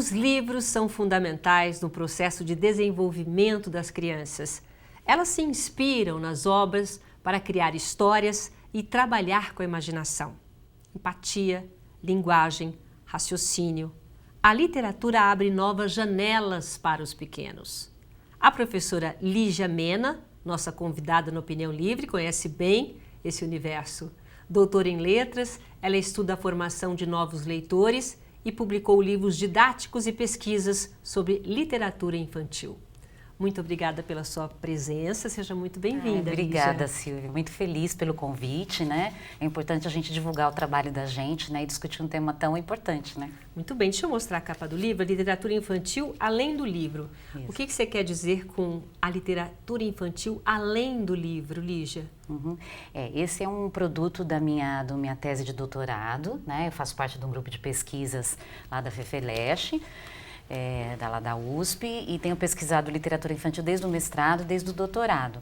Os livros são fundamentais no processo de desenvolvimento das crianças. Elas se inspiram nas obras para criar histórias e trabalhar com a imaginação. Empatia, linguagem, raciocínio. A literatura abre novas janelas para os pequenos. A professora Lígia Mena, nossa convidada no Opinião Livre, conhece bem esse universo. Doutora em letras, ela estuda a formação de novos leitores e publicou livros didáticos e pesquisas sobre literatura infantil. Muito obrigada pela sua presença, seja muito bem-vinda. Obrigada, Silvia. Muito feliz pelo convite, né? É importante a gente divulgar o trabalho da gente, né? E discutir um tema tão importante, né? Muito bem, deixa eu mostrar a capa do livro, Literatura Infantil Além do Livro. Isso. O que você quer dizer com a literatura infantil além do livro, Lígia? Esse é um produto da minha tese de doutorado, né? Eu faço parte de um grupo de pesquisas lá da FEFELESH, lá da USP, e tenho pesquisado literatura infantil desde o mestrado, desde o doutorado.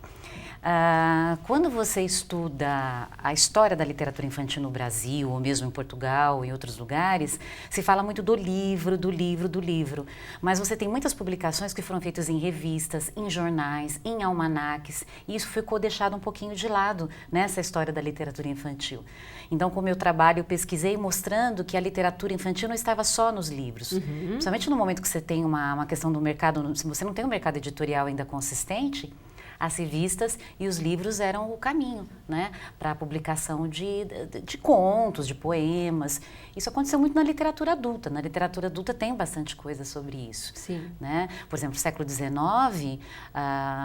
Quando você estuda a história da literatura infantil no Brasil, ou mesmo em Portugal e outros lugares, se fala muito do livro, do livro, do livro. Mas você tem muitas publicações que foram feitas em revistas, em jornais, em almanaques, e isso ficou deixado um pouquinho de lado nessa história da literatura infantil. Então, com o meu trabalho, eu pesquisei mostrando que a literatura infantil não estava só nos livros. Principalmente no momento que você tem uma questão do mercado, se você não tem um mercado editorial ainda consistente, as revistas e os livros eram o caminho, né, para a publicação de contos, de poemas. Isso aconteceu muito na literatura adulta. Na literatura adulta tem bastante coisa sobre isso. Sim. Né? Por exemplo, no século XIX,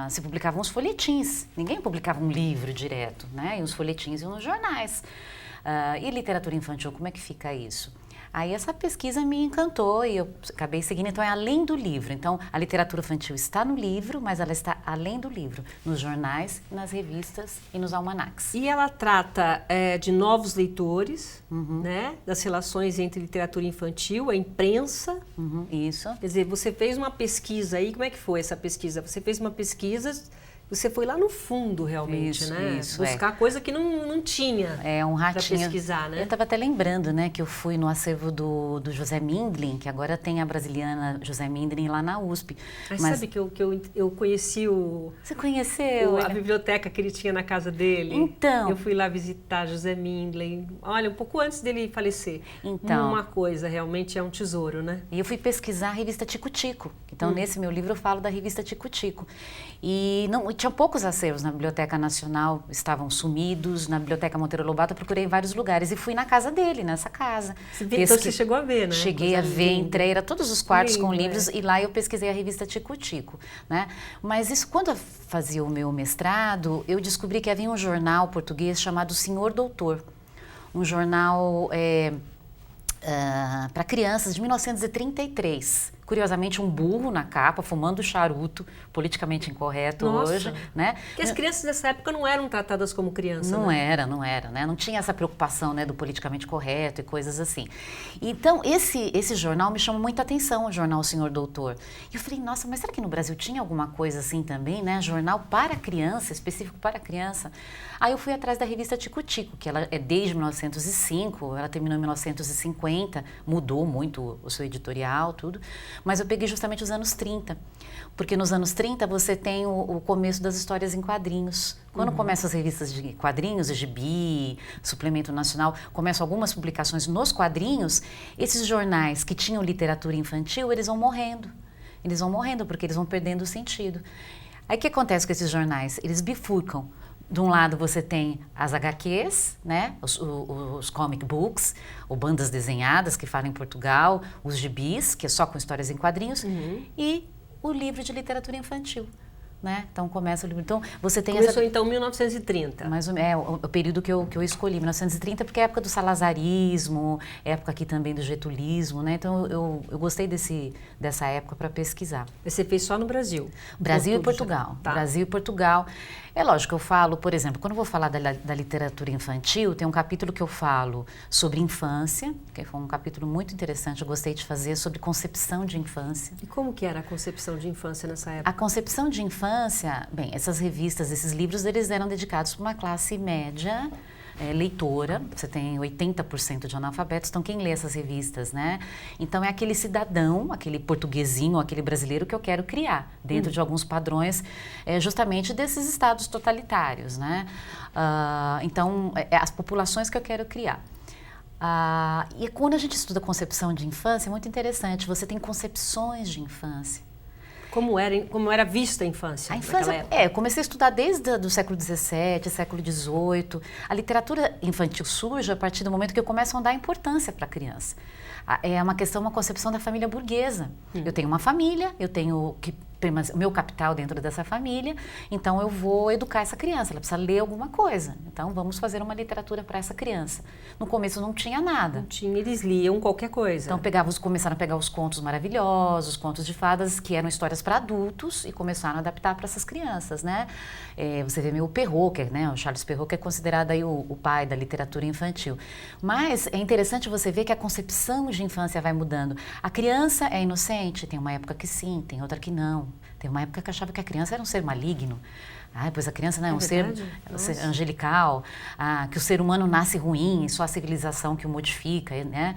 se publicavam os folhetins. Ninguém publicava um livro direto, né? E os folhetins iam nos jornais. E literatura infantil, como é que fica isso? Aí essa pesquisa me encantou e eu acabei seguindo, então é além do livro. Então a literatura infantil está no livro, mas ela está além do livro, nos jornais, nas revistas e nos almanacs. E ela trata de novos leitores, né? Das relações entre literatura infantil, a imprensa. Isso. Quer dizer, você fez uma pesquisa aí, como é que foi essa pesquisa? Você fez uma pesquisa... Você foi lá no fundo, realmente, isso, né? Isso, buscar coisa que não tinha um ratinho. Para pesquisar, né? Eu estava até lembrando, né, que eu fui no acervo do José Mindlin, que agora tem a brasiliana José Mindlin lá na USP. Mas sabe que eu conheci o... Você conheceu? A biblioteca que ele tinha na casa dele. Então. Eu fui lá visitar José Mindlin, olha, um pouco antes dele falecer. Então. Uma coisa, realmente é um tesouro, né? E eu fui pesquisar a revista Tico Tico. Então, nesse meu livro eu falo da revista Tico Tico. E tinha poucos acervos na Biblioteca Nacional, estavam sumidos. Na Biblioteca Monteiro Lobato eu procurei em vários lugares e fui na casa dele, nessa casa. Então você chegou a ver, né? Cheguei a ver, entrei, era todos os quartos com livros, é. e lá eu pesquisei a revista Tico Tico, né? Mas isso, quando eu fazia o meu mestrado, eu descobri que havia um jornal português chamado Senhor Doutor, um jornal para crianças de 1933. Curiosamente, um burro na capa, fumando charuto, politicamente incorreto. Nossa. Hoje, né? Porque as crianças nessa época não eram tratadas como crianças, Não né? era, né? Não tinha essa preocupação, né, do politicamente correto e coisas assim. Então, esse jornal me chamou muita atenção, o jornal Senhor Doutor. E eu falei, nossa, mas será que no Brasil tinha alguma coisa assim também, né? Jornal para criança, específico para criança. Aí eu fui atrás da revista Tico Tico, que ela é desde 1905, ela terminou em 1950, mudou muito o seu editorial, tudo. Mas eu peguei justamente os anos 30, porque nos anos 30 você tem o começo das histórias em quadrinhos. Quando começam as revistas de quadrinhos, Gibi, Suplemento Nacional, começam algumas publicações nos quadrinhos, esses jornais que tinham literatura infantil, eles vão morrendo. Eles vão morrendo porque eles vão perdendo o sentido. Aí o que acontece com esses jornais? Eles bifurcam. De um lado você tem as HQs, né? os comic books, ou bandas desenhadas que falam em Portugal, os gibis, que é só com histórias em quadrinhos, e o livro de literatura infantil. Né? Então começa o livro. Então você tem Começou então em 1930. Mais ou menos, o período que eu escolhi, 1930, porque é a época do salazarismo, época aqui também do getulismo, né? Então eu gostei dessa época para pesquisar. Você fez só no Brasil? Brasil e Portugal. Tá. Brasil e Portugal. É lógico, eu falo, por exemplo, quando eu vou falar da literatura infantil, tem um capítulo que eu falo sobre infância, que foi um capítulo muito interessante, eu gostei de fazer, sobre concepção de infância. E como que era a concepção de infância nessa época? A concepção de infância, bem, essas revistas, esses livros, eles eram dedicados para uma classe média, leitora, você tem 80% de analfabetos, então quem lê essas revistas, né? Então é aquele cidadão, aquele portuguesinho, aquele brasileiro que eu quero criar, dentro de alguns padrões justamente desses estados totalitários, né? Então, as populações que eu quero criar. E quando a gente estuda concepção de infância, é muito interessante, você tem concepções de infância. Como era vista a infância? A infância, eu comecei a estudar desde o século XVII, século XVIII. A literatura infantil surge a partir do momento que eu começo a dar importância para a criança. É uma concepção da família burguesa. Eu tenho uma família, eu tenho o meu capital dentro dessa família, então eu vou educar essa criança, ela precisa ler alguma coisa. Então vamos fazer uma literatura para essa criança. No começo não tinha nada. Não tinha, eles liam qualquer coisa. Então começaram a pegar os contos maravilhosos, contos de fadas que eram histórias para adultos e começaram a adaptar para essas crianças, né? Você vê o Perrault, né? O Charles Perrault, que é considerado aí o pai da literatura infantil. Mas é interessante você ver que a concepção de infância vai mudando. A criança é inocente? Tem uma época que sim, tem outra que não. Tem uma época que achava que a criança era um ser maligno. Pois a criança não é um ser angelical, que o ser humano nasce ruim e só a civilização que o modifica, né?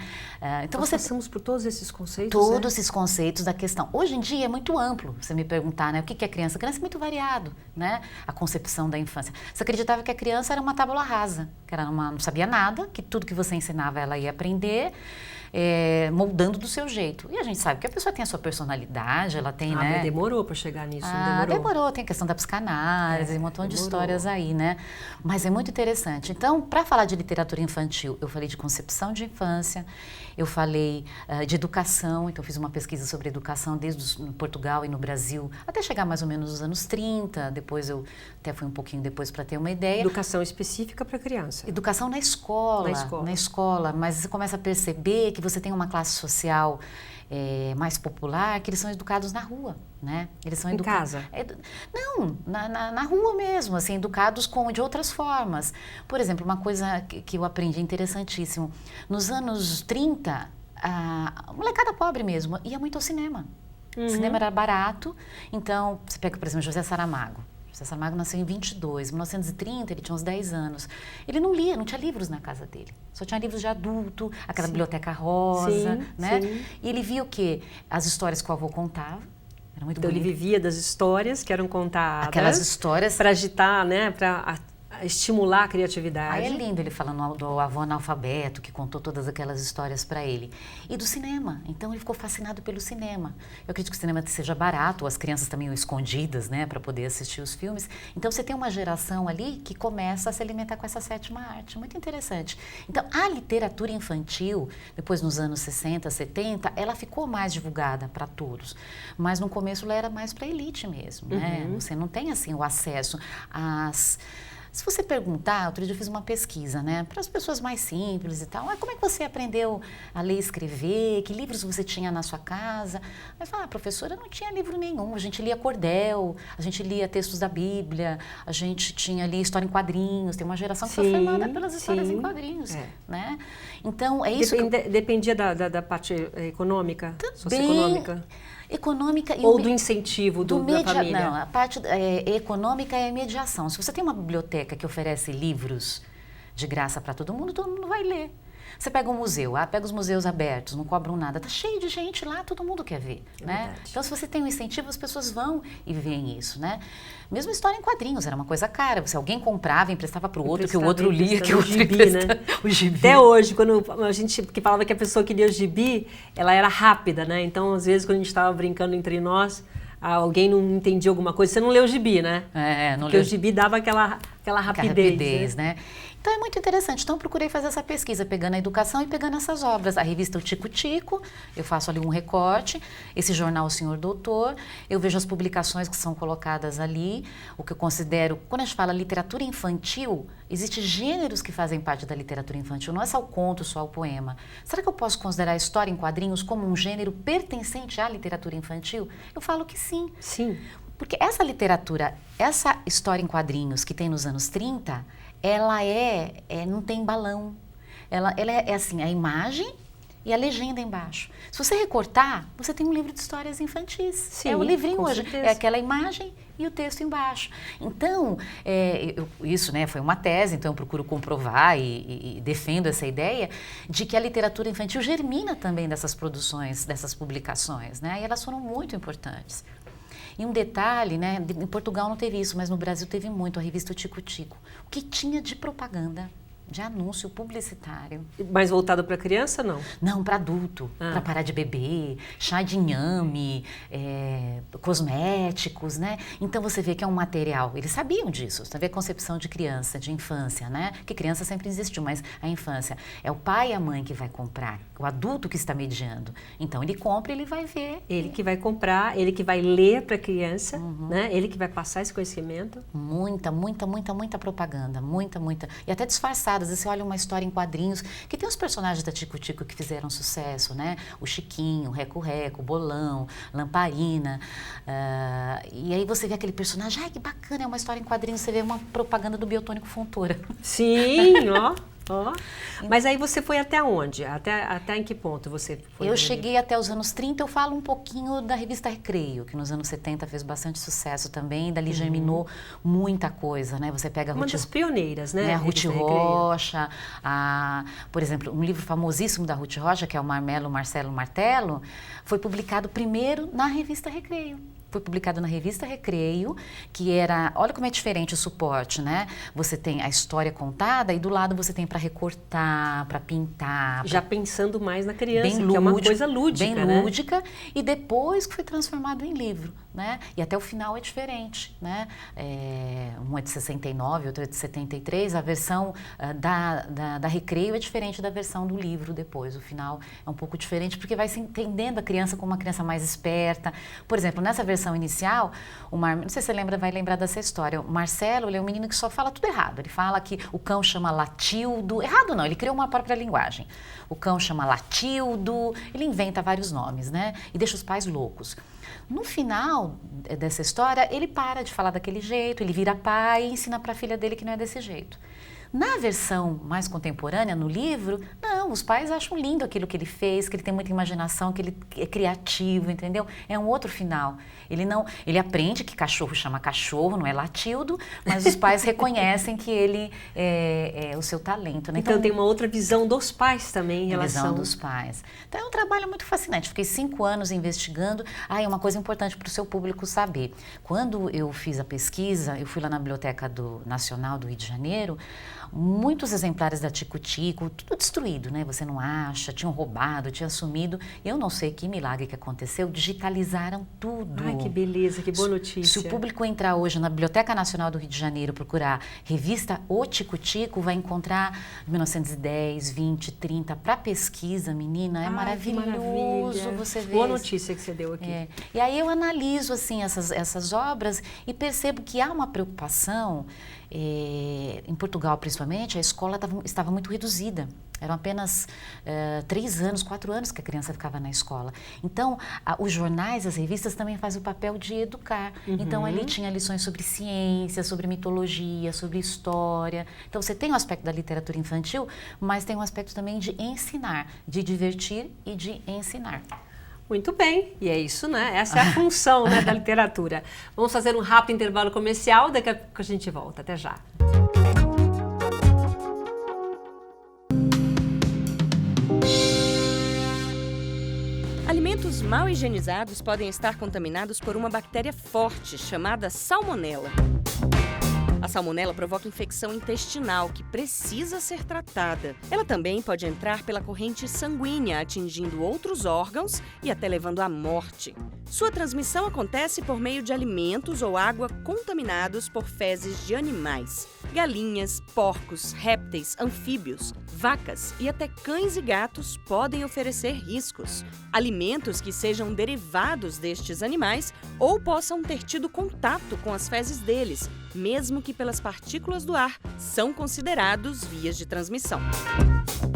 Então nós passamos por todos esses conceitos? Todos esses conceitos da questão. Hoje em dia é muito amplo, você me perguntar, né? O que é criança? A criança é muito variado, né? A concepção da infância. Você acreditava que a criança era uma tábua rasa, que ela não sabia nada, que tudo que você ensinava ela ia aprender, moldando do seu jeito. E a gente sabe que a pessoa tem a sua personalidade, ela tem, né? Mas demorou para chegar nisso, não demorou? Demorou, tem a questão da psicanálise, um montão de histórias aí, né? Mas é muito interessante. Então, para falar de literatura infantil, eu falei de concepção de infância, eu falei de educação, então fiz uma pesquisa sobre educação desde Portugal e no Brasil, até chegar mais ou menos nos anos 30, depois eu até fui um pouquinho depois para ter uma ideia. Educação específica para criança? Educação na escola, mas você começa a perceber que você tem uma classe social mais popular, que eles são educados na rua, né? Eles são em casa? Não, na rua mesmo, assim, educados de outras formas. Por exemplo, uma coisa que eu aprendi interessantíssimo. Nos anos 30, a molecada pobre mesmo ia muito ao cinema. O cinema era barato, então você pega, por exemplo, José Saramago. José Saramago nasceu em 22, em 1930 ele tinha uns 10 anos. Ele não lia, não tinha livros na casa dele. Só tinha livros de adulto, aquela biblioteca rosa, né? Sim. E ele via o quê? As histórias que o avô contava. Era muito bonito. Ele vivia das histórias que eram contadas. Aquelas histórias. Para agitar, né? Para estimular a criatividade. Aí é lindo ele falando do avô analfabeto, que contou todas aquelas histórias para ele. E do cinema. Então ele ficou fascinado pelo cinema. Eu acredito que o cinema seja barato, as crianças também escondidas, né, para poder assistir os filmes. Então você tem uma geração ali que começa a se alimentar com essa sétima arte. Muito interessante. Então a literatura infantil, depois nos anos 60, 70, ela ficou mais divulgada para todos. Mas no começo ela era mais para a elite mesmo, né? Você não tem assim o acesso às... Se você perguntar, outro dia eu fiz uma pesquisa, né, para as pessoas mais simples e tal, como é que você aprendeu a ler e escrever, que livros você tinha na sua casa? Aí fala, professora, não tinha livro nenhum, a gente lia cordel, a gente lia textos da Bíblia, a gente tinha ali história em quadrinhos, tem uma geração que foi formada pelas histórias em quadrinhos, né? Então, é isso Dependia da parte econômica, socioeconômica? Econômica e ou do incentivo da família? Não, a parte econômica é a mediação. Se você tem uma biblioteca que oferece livros de graça para todo mundo vai ler. Você pega um museu, pega os museus abertos, não cobram nada, tá cheio de gente lá, todo mundo quer ver, né? Então, se você tem um incentivo, as pessoas vão e veem isso, né? Mesmo história em quadrinhos, era uma coisa cara. Se alguém comprava, emprestava para o outro, que o outro lia, que o outro gibi, né? O gibi. Até hoje, quando a gente que falava que a pessoa que lia o gibi, ela era rápida, né? Então, às vezes, quando a gente estava brincando entre nós, alguém não entendia alguma coisa, você não leu o gibi, né? Porque o gibi dava aquela rapidez, né? Então é muito interessante. Então eu procurei fazer essa pesquisa, pegando a educação e pegando essas obras. A revista O Tico Tico, eu faço ali um recorte. Esse jornal O Senhor Doutor, eu vejo as publicações que são colocadas ali. O que eu considero, quando a gente fala literatura infantil, existem gêneros que fazem parte da literatura infantil. Não é só o conto, só o poema. Será que eu posso considerar a história em quadrinhos como um gênero pertencente à literatura infantil? Eu falo que sim. Sim. Porque essa literatura, essa história em quadrinhos que tem nos anos 30, ela não tem balão. Ela é assim, a imagem e a legenda embaixo. Se você recortar, você tem um livro de histórias infantis. Sim, é o livrinho hoje, certeza. é aquela imagem e o texto embaixo. Então, isso, né, foi uma tese, então eu procuro comprovar e defendo essa ideia de que a literatura infantil germina também dessas produções, dessas publicações, né, e elas foram muito importantes. E um detalhe, né, em Portugal não teve isso, mas no Brasil teve muito, a revista O Tico Tico. O que tinha de propaganda, de anúncio publicitário. Mais voltado para criança, não? Não, para adulto, para parar de beber, chá de inhame, cosméticos, né? Então você vê que é um material, eles sabiam disso, você vê a concepção de criança, de infância, né? Que criança sempre existiu, mas a infância é o pai e a mãe que vai comprar, o adulto que está mediando. Então ele compra, ele vai ver. Ele que vai comprar, ele que vai ler para a criança, né? Ele que vai passar esse conhecimento. Muita propaganda, muita. E até disfarçada. Às vezes você olha uma história em quadrinhos que tem os personagens da Tico Tico que fizeram sucesso, né? O Chiquinho, o Reco-Reco, o Bolão, Lamparina. E aí você vê aquele personagem, ai que bacana, é uma história em quadrinhos, você vê uma propaganda do Biotônico Fontoura. Sim, ó. Mas aí você foi até onde? Até em que ponto você foi? Eu cheguei até os anos 30, eu falo um pouquinho da revista Recreio, que nos anos 70 fez bastante sucesso também, dali germinou muita coisa, né? Você pega uma das pioneiras, né? A Ruth Rocha, por exemplo, um livro famosíssimo da Ruth Rocha, que é o Marcelo Martelo, foi publicado primeiro na revista Recreio. Foi publicado na revista Recreio, que era, olha como é diferente o suporte, né? Você tem a história contada e do lado você tem para recortar, para pintar. Já pensando mais na criança, bem que é uma coisa lúdica, bem né? lúdica, e depois que foi transformado em livro, né? E até o final é diferente, né? Um é de 69, outro é de 73, a versão da Recreio é diferente da versão do livro depois. O final é um pouco diferente, porque vai se entendendo a criança como uma criança mais esperta. Por exemplo, nessa versão inicial, não sei se você vai lembrar dessa história, o Marcelo, ele é um menino que só fala tudo errado. Ele fala que o cão chama Latildo, errado não, ele criou uma própria linguagem. O cão chama Latildo, ele inventa vários nomes, né? E deixa os pais loucos. No final dessa história, ele para de falar daquele jeito, ele vira pai e ensina para a filha dele que não é desse jeito. Na versão mais contemporânea, no livro, não, os pais acham lindo aquilo que ele fez, que ele tem muita imaginação, que ele é criativo, entendeu? É um outro final. Ele aprende que cachorro chama cachorro, não é Latildo, mas os pais reconhecem que ele é o seu talento, né? Então tem uma outra visão dos pais também em relação... Visão dos pais. Então é um trabalho muito fascinante. Fiquei 5 anos investigando. É uma coisa importante para o seu público saber. Quando eu fiz a pesquisa, eu fui lá na Biblioteca Nacional do Rio de Janeiro, muitos exemplares da Tico Tico, tudo destruído, né? Você não acha, tinham roubado, tinham sumido. Eu não sei que milagre que aconteceu, digitalizaram tudo. Ai, que beleza, que boa notícia. Se o público entrar hoje na Biblioteca Nacional do Rio de Janeiro, procurar revista O Tico Tico, vai encontrar 1910, 20, 30, para pesquisa, menina, é maravilhoso você ver. Boa notícia que você deu aqui. E aí eu analiso, assim, essas obras e percebo que há uma preocupação. Em Portugal, principalmente, a escola estava muito reduzida. Eram apenas 3 anos, 4 anos que a criança ficava na escola. Então, os jornais, as revistas também fazem o papel de educar. Então, ali tinha lições sobre ciência, sobre mitologia, sobre história. Então, você tem o aspecto da literatura infantil, mas tem um aspecto também de ensinar, de divertir e de ensinar. Muito bem, e é isso, né? Essa é a função, né, da literatura. Vamos fazer um rápido intervalo comercial, daqui a pouco a gente volta. Até já. Alimentos mal higienizados podem estar contaminados por uma bactéria forte chamada salmonela. A salmonela provoca infecção intestinal que precisa ser tratada. Ela também pode entrar pela corrente sanguínea, atingindo outros órgãos e até levando à morte. Sua transmissão acontece por meio de alimentos ou água contaminados por fezes de animais. Galinhas, porcos, répteis, anfíbios, vacas e até cães e gatos podem oferecer riscos. Alimentos que sejam derivados destes animais ou possam ter tido contato com as fezes deles, mesmo que pelas partículas do ar, são considerados vias de transmissão.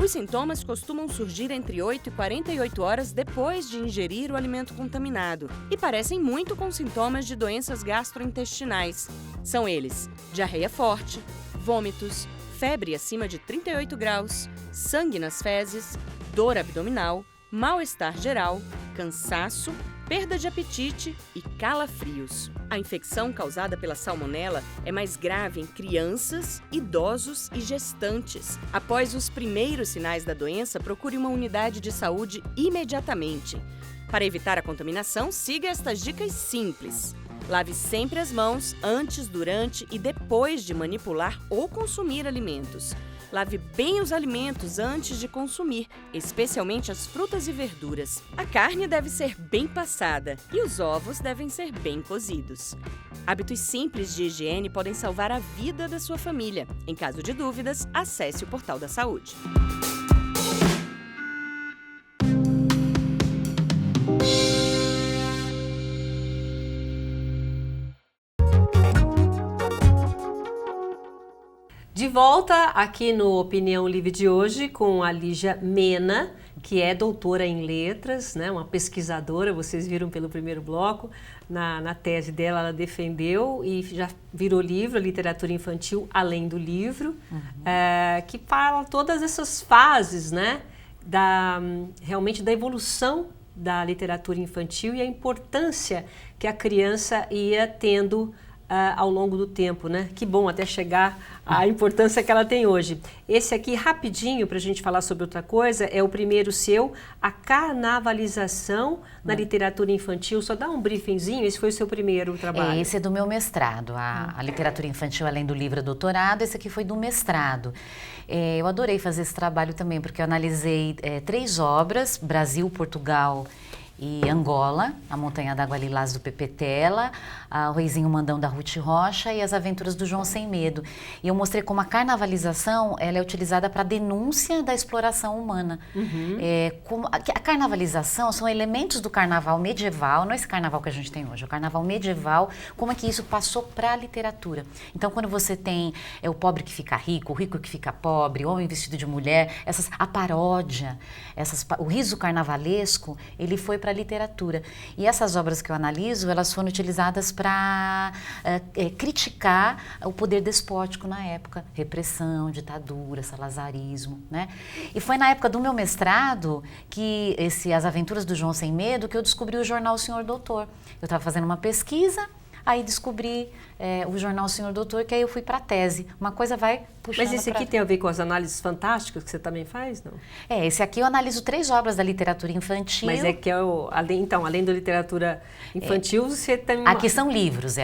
Os sintomas costumam surgir entre 8 e 48 horas depois de ingerir o alimento contaminado e parecem muito com sintomas de doenças gastrointestinais. São eles: diarreia forte, vômitos, febre acima de 38 graus, sangue nas fezes, dor abdominal, mal-estar geral, cansaço, perda de apetite e calafrios. A infecção causada pela salmonela é mais grave em crianças, idosos e gestantes. Após os primeiros sinais da doença, procure uma unidade de saúde imediatamente. Para evitar a contaminação, siga estas dicas simples. Lave sempre as mãos antes, durante e depois de manipular ou consumir alimentos. Lave bem os alimentos antes de consumir, especialmente as frutas e verduras. A carne deve ser bem passada e os ovos devem ser bem cozidos. Hábitos simples de higiene podem salvar a vida da sua família. Em caso de dúvidas, acesse o Portal da Saúde. De volta aqui no Opinião Livre de hoje com a Lígia Mena, que é doutora em letras, né, uma pesquisadora, vocês viram pelo primeiro bloco, na tese dela ela defendeu e já virou livro, a Literatura Infantil Além do Livro, que fala todas essas fases, né, realmente da evolução da literatura infantil e a importância que a criança ia tendo ao longo do tempo, né? Que bom até chegar à importância que ela tem hoje. Esse aqui, rapidinho, para a gente falar sobre outra coisa, é o primeiro seu, a carnavalização na literatura infantil. Só dá um briefingzinho, esse foi o seu primeiro trabalho. Esse é do meu mestrado, a literatura infantil além do livro doutorado, esse aqui foi do mestrado. Eu adorei fazer esse trabalho também, porque eu analisei 3 obras, Brasil, Portugal e Angola, A Montanha d'Água Lilás do Pepe Tela, O Reizinho Mandão da Ruth Rocha e As Aventuras do João Sem Medo. E eu mostrei como a carnavalização ela é utilizada para denúncia da exploração humana. A carnavalização são elementos do carnaval medieval, não é esse carnaval que a gente tem hoje, é o carnaval medieval, como é que isso passou para a literatura. Então, quando você tem o pobre que fica rico, o rico que fica pobre, o homem vestido de mulher, a paródia, o riso carnavalesco, ele foi para a literatura. E essas obras que eu analiso, elas foram utilizadas para criticar o poder despótico na época, repressão, ditadura, salazarismo, né? E foi na época do meu mestrado que As Aventuras do João Sem Medo que eu descobri o jornal Senhor Doutor. Eu estava fazendo uma pesquisa, aí descobri o jornal Senhor Doutor, que aí eu fui para a tese. Uma coisa vai puxando. Mas esse aqui tem a ver com as análises fantásticas que você também faz, não? Esse aqui eu analiso 3 obras da literatura infantil. Mas é que além da literatura infantil, você tem Aqui são livros,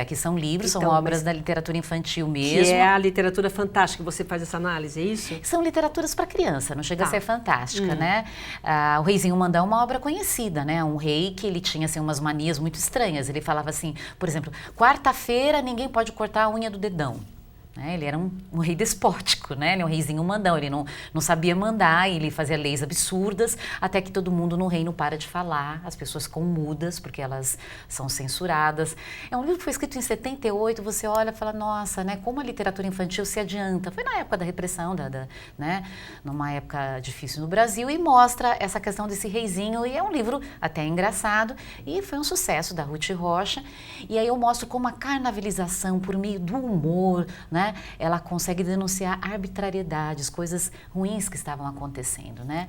são obras da literatura infantil mesmo. Que é a literatura fantástica, você faz essa análise, é isso? São literaturas para criança, não chega a ser fantástica, né? O Reizinho Mandão é uma obra conhecida, né? Um rei que ele tinha assim, umas manias muito estranhas. Ele falava assim, por exemplo, quarta-feira ninguém pode cortar a unha do dedão. Ele era um rei despótico, né? Ele é um reizinho mandão, ele não sabia mandar, ele fazia leis absurdas, até que todo mundo no reino para de falar, as pessoas ficam mudas, porque elas são censuradas. É um livro que foi escrito em 78, você olha e fala, nossa, né? Como a literatura infantil se adianta. Foi na época da repressão, né? Numa época difícil no Brasil, e mostra essa questão desse reizinho, e é um livro até engraçado, e foi um sucesso da Ruth Rocha. E aí eu mostro como a carnavalização, por meio do humor, né? Ela consegue denunciar arbitrariedades, coisas ruins que estavam acontecendo, né?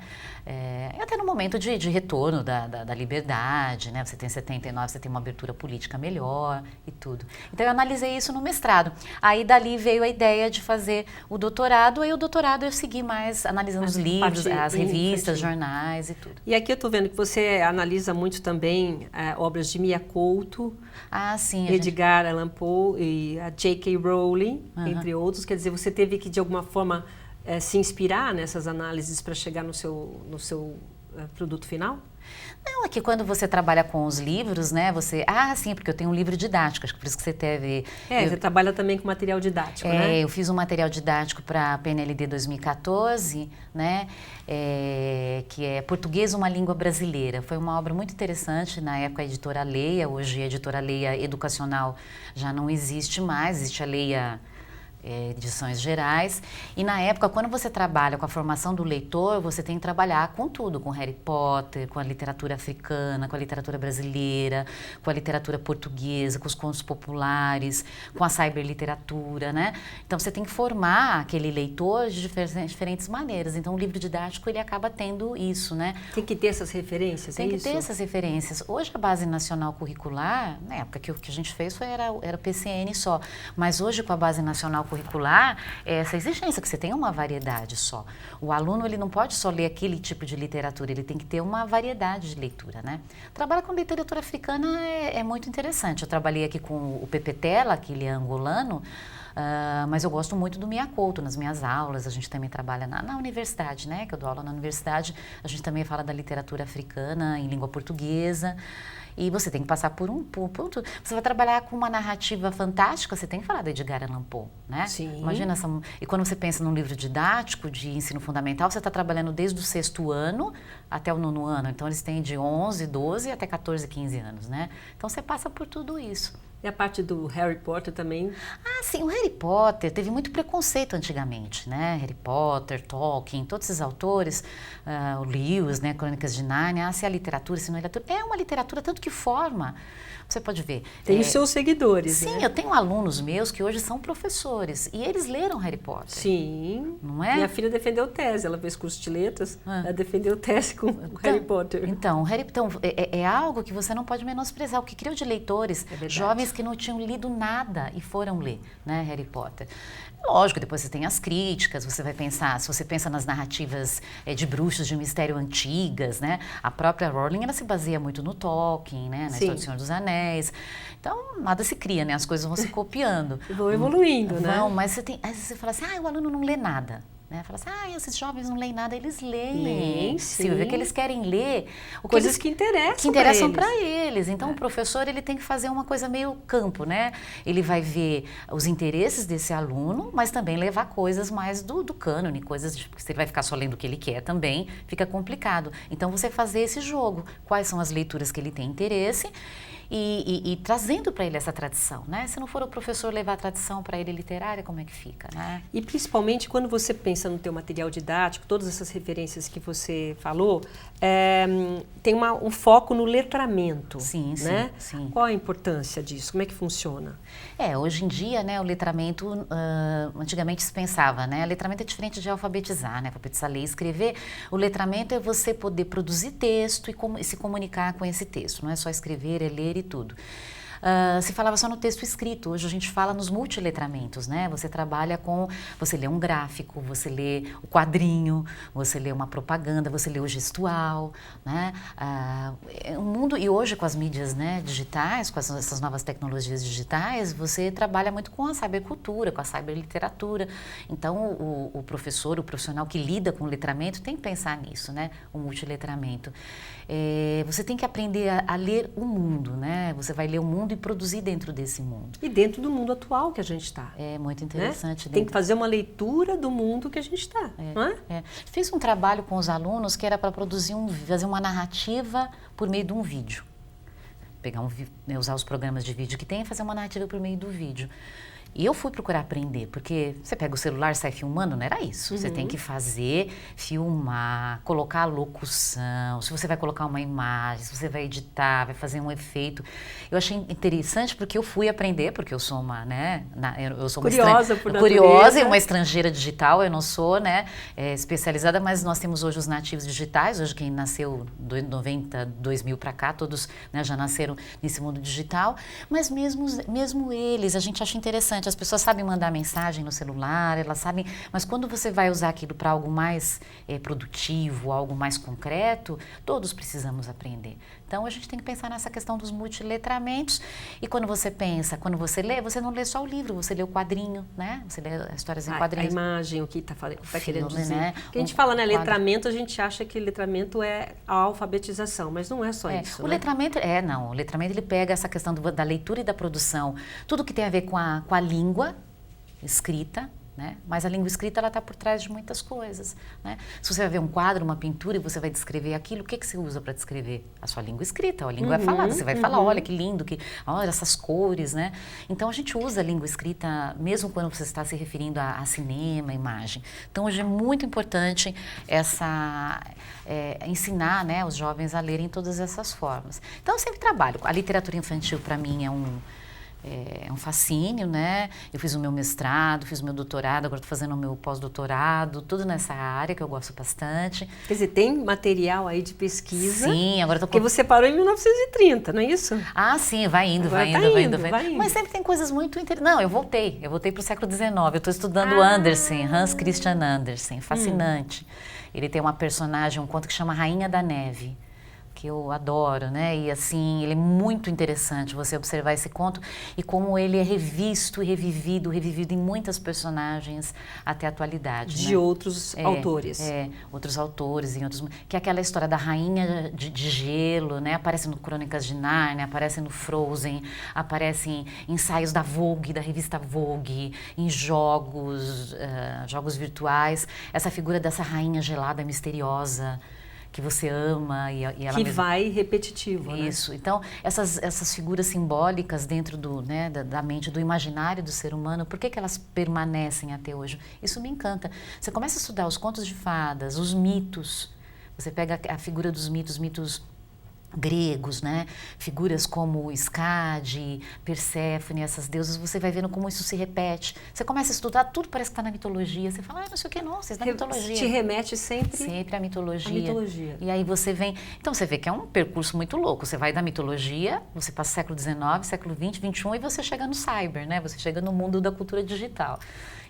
Até no momento de retorno da liberdade, né? Você tem 79, você tem uma abertura política melhor e tudo. Então eu analisei isso no mestrado. Aí dali veio a ideia de fazer o doutorado, aí o doutorado eu segui mais analisando os livros, as revistas, jornais e tudo. E aqui eu estou vendo que você analisa muito também obras de Mia Couto, sim, Edgar Allan Poe e a J.K. Rowling, entre outros. Quer dizer, você teve que de alguma forma se inspirar nessas análises para chegar no seu produto final? Não, é que quando você trabalha com os livros, né, você... sim, porque eu tenho um livro didático, acho que por isso que você teve... Você trabalha também com material didático, né? Eu fiz um material didático para a PNLD 2014, né, que é Português, uma Língua Brasileira. Foi uma obra muito interessante, na época a editora Leia, hoje a editora Leia Educacional já não existe mais, existe a Leia edições gerais. E na época, quando você trabalha com a formação do leitor, você tem que trabalhar com tudo, com Harry Potter, com a literatura africana, com a literatura brasileira, com a literatura portuguesa, com os contos populares, com a cyberliteratura, né? Então você tem que formar aquele leitor de diferentes maneiras. Então o livro didático ele acaba tendo isso, né? Tem que ter essas referências, Tem que ter essas referências. Hoje a Base Nacional Curricular, na época que o que a gente fez era o PCN só, mas hoje com a Base Nacional Curricular, essa exigência que você tenha uma variedade só. O aluno ele não pode só ler aquele tipo de literatura, ele tem que ter uma variedade de leitura, né? Trabalhar com literatura africana é muito interessante. Eu trabalhei aqui com o Pepe Tela, que ele é angolano, mas eu gosto muito do Mia Couto nas minhas aulas. A gente também trabalha na universidade, né? Que eu dou aula na universidade. A gente também fala da literatura africana em língua portuguesa. E você tem que passar por um ponto. Você vai trabalhar com uma narrativa fantástica, você tem que falar do Edgar Allan Poe, né? Sim. Imagina e quando você pensa num livro didático de ensino fundamental, você está trabalhando desde o 6º ano até o 9º ano. Então eles têm de 11, 12 até 14, 15 anos, né? Então você passa por tudo isso. E a parte do Harry Potter também? Ah, sim, o Harry Potter teve muito preconceito antigamente, né? Harry Potter, Tolkien, todos esses autores, o Lewis, né? Crônicas de Nárnia, se é literatura, se não é literatura. É uma literatura tanto que forma. Você pode ver. Tem os seus seguidores, sim, né? eu tenho alunos meus que hoje são professores e eles leram Harry Potter. Sim. Não é? Minha filha defendeu tese, ela fez curso de letras, ela defendeu tese com Harry Potter. Então, é algo que você não pode menosprezar. O que criou de leitores, jovens que não tinham lido nada e foram ler, né, Harry Potter. Lógico, depois você tem as críticas, você vai pensar, se você pensa nas narrativas de bruxos de mistério antigas, né? A própria Rowling, ela se baseia muito no Tolkien, né? Na história do Senhor dos Anéis. Então, nada se cria, né? As coisas vão se copiando. Vão evoluindo, né? Não, mas aí você fala assim, o aluno não lê nada. Né? Fala assim, esses jovens não leem nada, eles leem, Silvia, que eles querem ler coisas que interessam para eles. Então o professor ele tem que fazer uma coisa meio campo, né? Ele vai ver os interesses desse aluno, mas também levar coisas mais do cânone, coisas de, porque se ele vai ficar só lendo o que ele quer também, fica complicado. Então você fazer esse jogo, quais são as leituras que ele tem interesse e trazendo para ele essa tradição, né? Se não for o professor levar a tradição para ele literária, como é que fica, né? E principalmente quando você pensa no teu material didático, todas essas referências que você falou, tem um foco no letramento, sim, né? Sim. Qual a importância disso? Como é que funciona? Hoje em dia, né, o letramento, antigamente se pensava, né? Letramento é diferente de alfabetizar, né? Alfabetizar, ler e escrever. O letramento é você poder produzir texto e se comunicar com esse texto. Não é só escrever, é ler e tudo. Se falava só no texto escrito, hoje a gente fala nos multiletramentos, né? Você trabalha você lê um gráfico, você lê o quadrinho, você lê uma propaganda, você lê o gestual, né? O mundo, e hoje com as mídias, né, digitais, com essas novas tecnologias digitais, você trabalha muito com a cybercultura, com a cyberliteratura. Então o professor, o profissional que lida com o letramento tem que pensar nisso, né? O multiletramento. Você tem que aprender a ler o mundo, né? Você vai ler o mundo e produzir dentro desse mundo. E dentro do mundo atual que a gente está. É muito interessante. Né? Tem que fazer uma leitura do mundo que a gente está. Fiz um trabalho com os alunos que era para fazer uma narrativa por meio de um vídeo. Usar os programas de vídeo que tem e fazer uma narrativa por meio do vídeo. E eu fui procurar aprender, porque você pega o celular e sai filmando, não era isso. Você tem que fazer, filmar, colocar a locução, se você vai colocar uma imagem, se você vai editar, vai fazer um efeito. Eu achei interessante porque eu fui aprender, porque eu sou uma, né, eu sou curiosa e uma estrangeira digital, eu não sou, né, especializada, mas nós temos hoje os nativos digitais, hoje quem nasceu de 90, 2000 para cá, todos, né, já nasceram nesse mundo digital, mas mesmo eles, a gente acha interessante. As pessoas sabem mandar mensagem no celular, elas sabem, mas quando você vai usar aquilo para algo mais produtivo, algo mais concreto, todos precisamos aprender. Então, a gente tem que pensar nessa questão dos multiletramentos. E quando você lê, você não lê só o livro, você lê o quadrinho, né? Você lê histórias em quadrinhos. A imagem, o que está querendo dizer. Né? Porque a gente fala, né, letramento, a gente acha que letramento é a alfabetização, mas não é só isso. O letramento, o letramento ele pega essa questão da leitura e da produção, tudo que tem a ver com a língua escrita, né? Mas a língua escrita, ela está por trás de muitas coisas, né? Se você vai ver um quadro, uma pintura, e você vai descrever aquilo, o que você usa para descrever? A sua língua escrita, a língua é falada. Você vai falar, olha que lindo, olha essas cores, né? Então, a gente usa a língua escrita mesmo quando você está se referindo a cinema, imagem. Então, hoje é muito importante ensinar, né, os jovens a lerem todas essas formas. Então, eu sempre trabalho. A literatura infantil, para mim, é um fascínio, né? Eu fiz o meu mestrado, fiz o meu doutorado, agora estou fazendo o meu pós-doutorado, tudo nessa área que eu gosto bastante. Quer dizer, tem material aí de pesquisa. Sim, agora estou... Porque você parou em 1930, não é isso? Ah, sim, vai indo. Mas sempre tem coisas muito interessantes. Não, eu voltei para o século XIX, eu estou estudando Andersen, Hans Christian Andersen, fascinante. Ele tem uma personagem, um conto que chama Rainha da Neve, que eu adoro, né? E assim, ele é muito interessante você observar esse conto e como ele é revisto e revivido em muitas personagens até a atualidade. De outros autores. Outros autores, que é aquela história da rainha de gelo, né? Aparece no Crônicas de Nárnia, aparece no Frozen, aparece em ensaios da Vogue, da revista Vogue, em jogos virtuais. Essa figura dessa rainha gelada, misteriosa, que você ama e ela que vai repetitivo, isso, né? Então essas figuras simbólicas dentro da mente, do imaginário do ser humano, por que elas permanecem até hoje? Isso me encanta. Você começa a estudar os contos de fadas, os mitos, você pega a figura dos mitos gregos, né? Figuras como Escade, Perséfone, essas deusas, você vai vendo como isso se repete. Você começa a estudar, tudo parece que está na mitologia. Você fala, não sei o que, nossa, isso é na mitologia. Te remete sempre à mitologia. E aí você vem... Então você vê que é um percurso muito louco. Você vai da mitologia, você passa século XIX, século XX, XXI, e você chega no cyber, né? Você chega no mundo da cultura digital.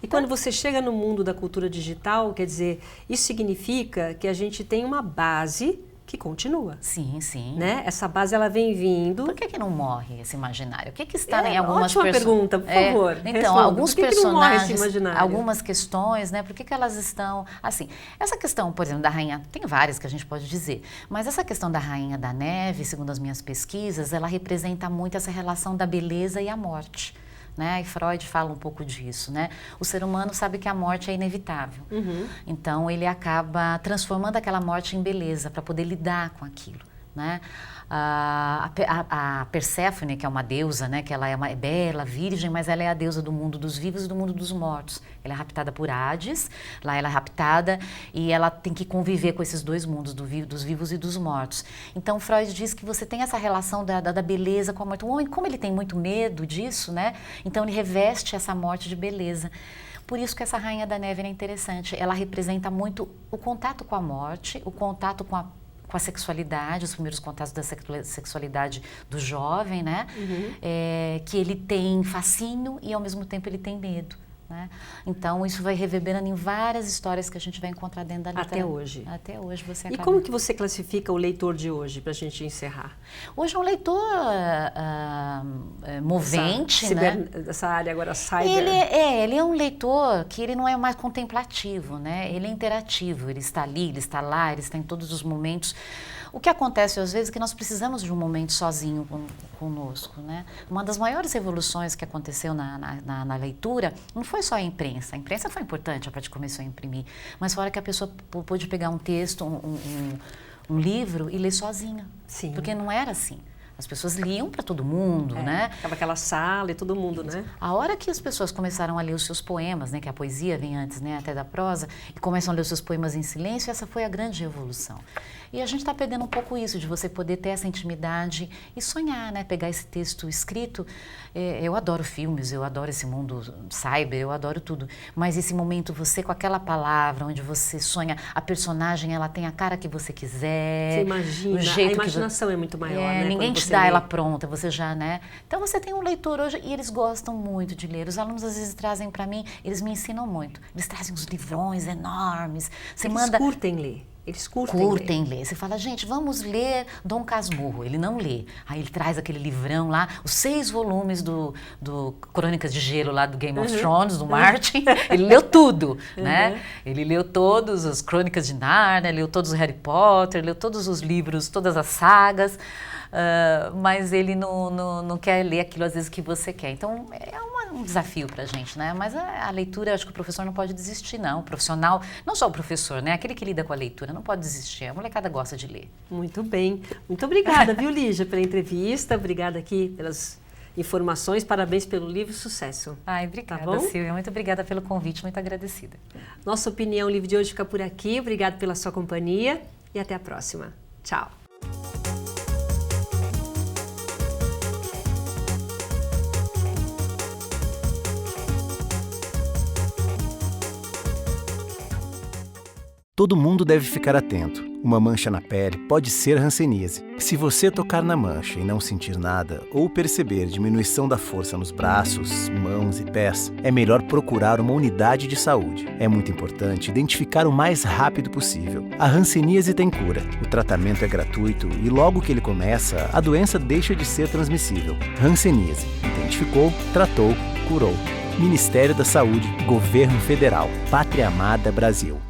E quando você chega no mundo da cultura digital, quer dizer, isso significa que a gente tem uma base que continua. Sim, sim. Né? Essa base, ela vem vindo... Por que não morre esse imaginário? O que está em algumas ótima pergunta, por favor. Então, responda. alguns por que não morre esse personagens, imaginário? algumas questões, né? Por que elas estão... Assim, essa questão, por exemplo, da rainha... Tem várias que a gente pode dizer. Mas essa questão da Rainha da Neve, segundo as minhas pesquisas, ela representa muito essa relação da beleza e a morte. Né? E Freud fala um pouco disso, né? O ser humano sabe que a morte é inevitável. Então, ele acaba transformando aquela morte em beleza para poder lidar com aquilo, né? A Perséfone, que é uma deusa, né? Que ela é bela, virgem, mas ela é a deusa do mundo dos vivos e do mundo dos mortos. Ela é raptada por Hades, lá ela é raptada e ela tem que conviver com esses dois mundos, dos vivos e dos mortos. Então, Freud diz que você tem essa relação da beleza com a morte. O homem, como ele tem muito medo disso, né? Então, ele reveste essa morte de beleza. Por isso que essa Rainha da Neve é interessante. Ela representa muito o contato com a morte, o contato com a sexualidade, os primeiros contatos da sexualidade do jovem, né? Que ele tem fascínio e ao mesmo tempo ele tem medo, né? Então isso vai reverberando em várias histórias que a gente vai encontrar dentro da literatura. Até hoje. Até hoje você acaba... E como que você classifica o leitor de hoje, para a gente encerrar? Hoje é um leitor movente, né? Essa área agora, cyber. Ele é um leitor que ele não é mais contemplativo, né? Ele é interativo, ele está ali, ele está lá, ele está em todos os momentos. O que acontece às vezes é que nós precisamos de um momento sozinho conosco, né? Uma das maiores revoluções que aconteceu na leitura não foi só a imprensa. A imprensa foi importante, a parte começou a imprimir, mas foi a hora que a pessoa pôde pegar um texto, um livro e ler sozinha. Sim. Porque não era assim. As pessoas liam para todo mundo, né? Ficava aquela sala e todo mundo, né? A hora que as pessoas começaram a ler os seus poemas, né? Que a poesia vem antes, né? Até da prosa, e começam a ler os seus poemas em silêncio, essa foi a grande revolução. E a gente está perdendo um pouco isso, de você poder ter essa intimidade e sonhar, né? Pegar esse texto escrito. Eu adoro filmes, eu adoro esse mundo cyber, eu adoro tudo. Mas esse momento, você com aquela palavra, onde você sonha, a personagem, ela tem a cara que você quiser. Você imagina, o jeito a imaginação é muito maior, né? Ninguém te dá ela pronta, você já, né? Então você tem um leitor hoje e eles gostam muito de ler. Os alunos às vezes trazem para mim, eles me ensinam muito. Eles trazem uns livrões enormes. Eles curtem ler. Eles curtem ler. Você fala, gente, vamos ler Dom Casmurro. Ele não lê. Aí ele traz aquele livrão lá, os 6 volumes do Crônicas de Gelo lá do Game of Thrones, do Martin. Ele leu tudo, né? Ele leu todos as Crônicas de Nárnia, leu todos os Harry Potter, leu todos os livros, todas as sagas. Mas ele não quer ler aquilo às vezes que você quer. Então é um desafio pra gente, né? Mas a leitura, acho que o professor não pode desistir, não. O profissional, não só o professor, né? Aquele que lida com a leitura, não pode desistir. A molecada gosta de ler. Muito bem. Muito obrigada, viu, Lígia, pela entrevista. Obrigada aqui pelas informações. Parabéns pelo livro. Sucesso. Ai, obrigada, Tá bom? Silvia. Muito obrigada pelo convite. Muito agradecida. Nossa Opinião Livre de hoje fica por aqui. Obrigada pela sua companhia e até a próxima. Tchau. Todo mundo deve ficar atento. Uma mancha na pele pode ser hanseníase. Se você tocar na mancha e não sentir nada, ou perceber diminuição da força nos braços, mãos e pés, é melhor procurar uma unidade de saúde. É muito importante identificar o mais rápido possível. A hanseníase tem cura. O tratamento é gratuito e logo que ele começa, a doença deixa de ser transmissível. Hanseníase. Identificou, tratou, curou. Ministério da Saúde, Governo Federal, Pátria Amada Brasil.